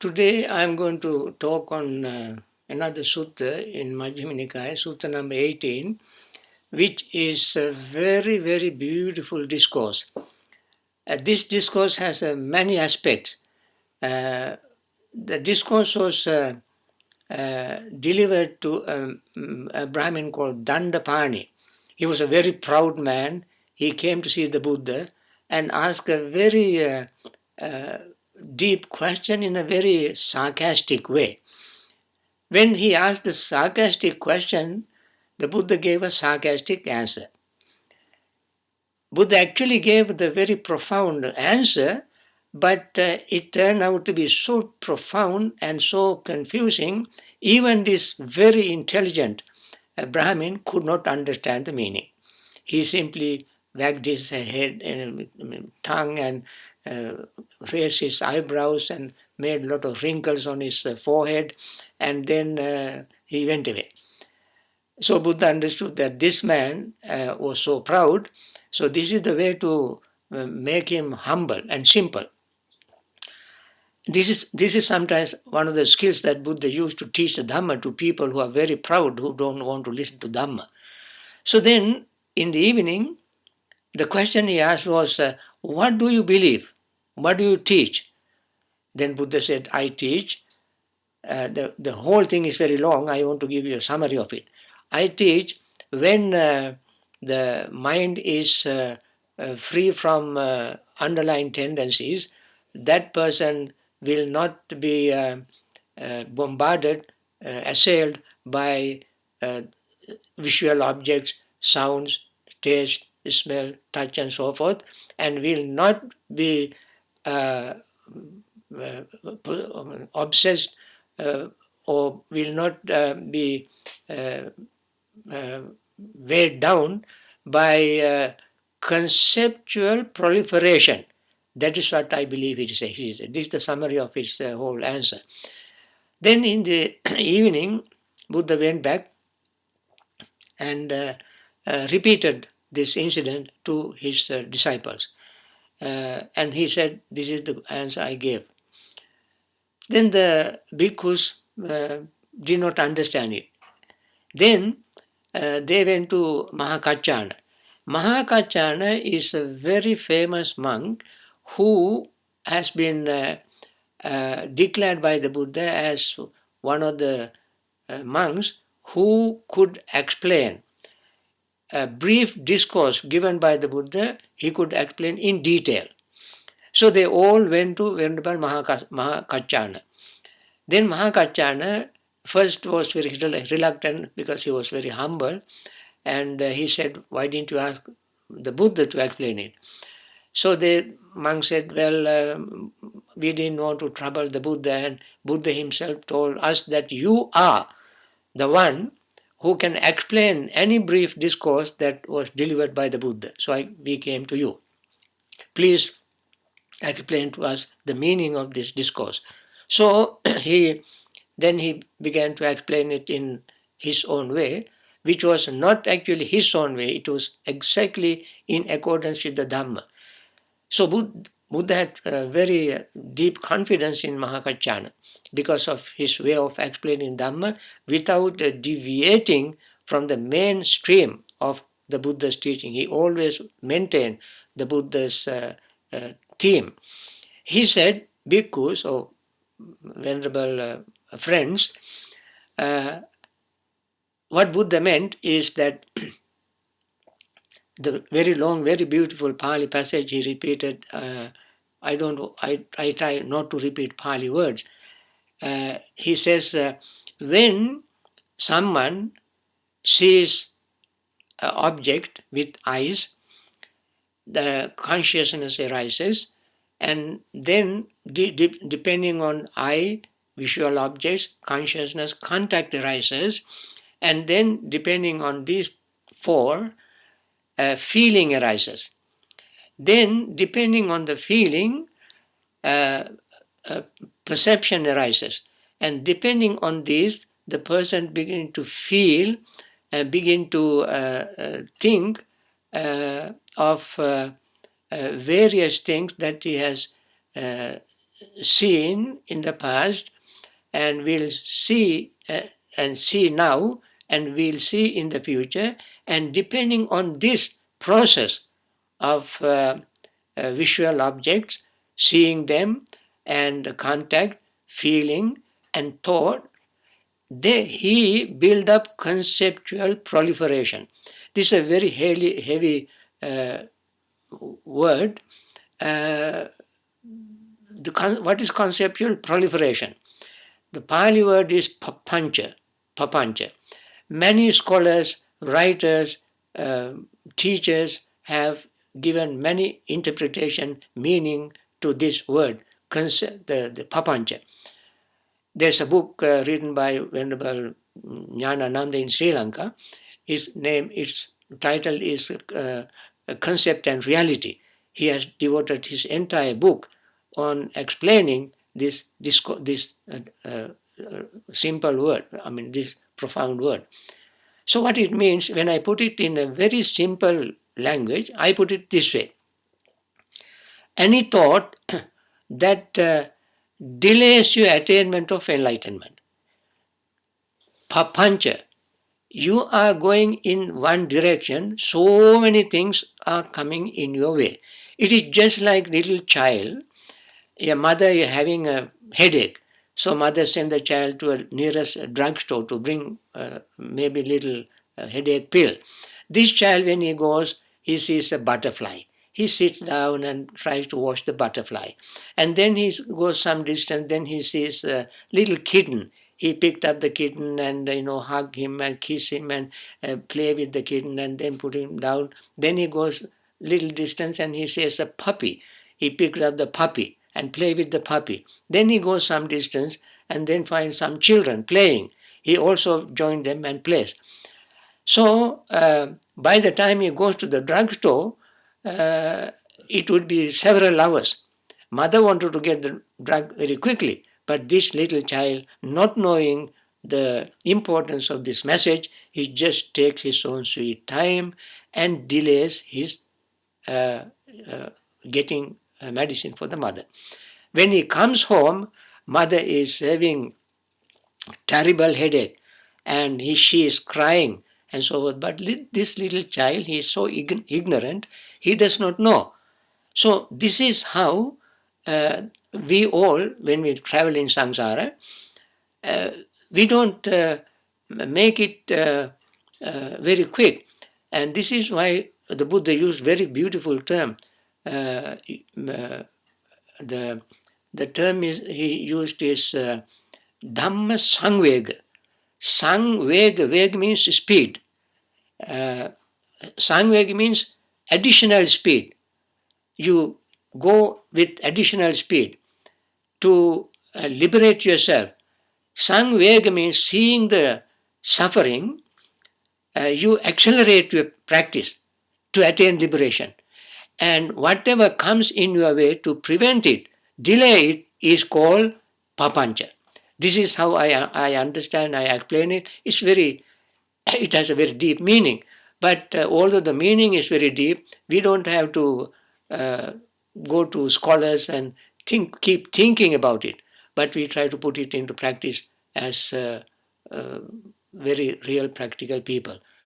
Today I am going to talk on another sutta in Majjhima Nikaya, sutta number 18, which is a very, very beautiful discourse. This discourse has many aspects. The discourse was delivered to a Brahmin called Dandapani. He was a very proud man. He came to see the Buddha and asked a very deep question in a very sarcastic way. When he asked the sarcastic question, the Buddha gave a sarcastic answer. Buddha actually gave the very profound answer, but it turned out to be so profound and so confusing, even this very intelligent Brahmin could not understand the meaning. He simply wagged his head and tongue and raised his eyebrows and made a lot of wrinkles on his forehead, and then he went away. So Buddha understood that this man was so proud, so this is the way to make him humble and simple. This is sometimes one of the skills that Buddha used to teach the Dhamma to people who are very proud, who don't want to listen to Dhamma. So then, in the evening, the question he asked was, what do you believe? What do you teach? Then Buddha said, I teach. The whole thing is very long. I want to give you a summary of it. I teach when the mind is free from underlying tendencies, that person will not be bombarded, assailed by visual objects, sounds, taste, smell, touch, and so forth, and will not be obsessed or will not be weighed down by conceptual proliferation. That is what I believe he said. This is the summary of his whole answer. Then in the evening, Buddha went back and repeated this incident to his disciples. And he said, this is the answer I gave. Then the bhikkhus did not understand it. Then they went to Mahakaccana. Mahakaccana is a very famous monk who has been declared by the Buddha as one of the monks who could explain a brief discourse given by the Buddha, he could explain in detail. So they all went to Venerable Mahakaccana. Then Mahakaccana first was very reluctant because he was very humble, and he said, why didn't you ask the Buddha to explain it? So the monk said, well, we didn't want to trouble the Buddha, and Buddha himself told us that you are the one who can explain any brief discourse that was delivered by the Buddha. So we came to you. Please explain to us the meaning of this discourse. So he began to explain it in his own way, which was not actually his own way, it was exactly in accordance with the Dhamma. So Buddha had very deep confidence in Mahakaccana because of his way of explaining Dhamma without deviating from the mainstream of the Buddha's teaching. He always maintained the Buddha's theme. He said, bhikkhus, or venerable friends, what Buddha meant is that the very long, very beautiful Pali passage he repeated, I try not to repeat Pali words. He says, when someone sees an object with eyes, the consciousness arises, and then depending on eye, visual objects, consciousness, contact arises, and then depending on these four, feeling arises. Then depending on the feeling, perception arises, and depending on this, the person begin to feel and begin to think of various things that he has seen in the past, and we'll see and see now, and we'll see in the future. And depending on this process of visual objects, seeing them, and contact, feeling, and thought, he build up conceptual proliferation. This is a very heavy word. What is conceptual proliferation? The Pali word is papancha. Many scholars, writers, teachers have given many interpretation, meaning to this word, the papancha. There's a book written by Venerable Jnanananda in Sri Lanka. Its title is Concept and Reality. He has devoted his entire book on explaining this simple word, this profound word. So what it means, when I put it in a very simple language, I put it this way. Any thought that delays your attainment of enlightenment. Papancha, you are going in one direction, so many things are coming in your way. It is just like little child. Your mother is having a headache, so mother send the child to a nearest drugstore to bring maybe little headache pill. This child, when he goes, he sees a butterfly. He sits down and tries to watch the butterfly. And then he goes some distance, then he sees a little kitten. He picked up the kitten and hug him and kiss him and play with the kitten and then put him down. Then he goes little distance and he sees a puppy. He picks up the puppy and play with the puppy. Then he goes some distance and then finds some children playing. He also joins them and plays. So by the time he goes to the drugstore, it would be several hours. Mother wanted to get the drug very quickly, but this little child, not knowing the importance of this message, he just takes his own sweet time and delays his getting medicine for the mother. When he comes home, mother is having terrible headache and she is crying and so forth. But this little child, he is so ignorant, he does not know. So this is how we all, when we travel in samsara, we don't make it very quick. And this is why the Buddha used very beautiful term. The term he used is Dhamma Sangvega. Sangvega, vega means speed. Sangvega means additional speed. You go with additional speed to liberate yourself. Sangvega means seeing the suffering, you accelerate your practice to attain liberation. And whatever comes in your way to prevent it, delay it, is called papancha. This is how I understand, I explain it. It has a very deep meaning. But although the meaning is very deep, we don't have to go to scholars and keep thinking about it. But we try to put it into practice as very real practical people.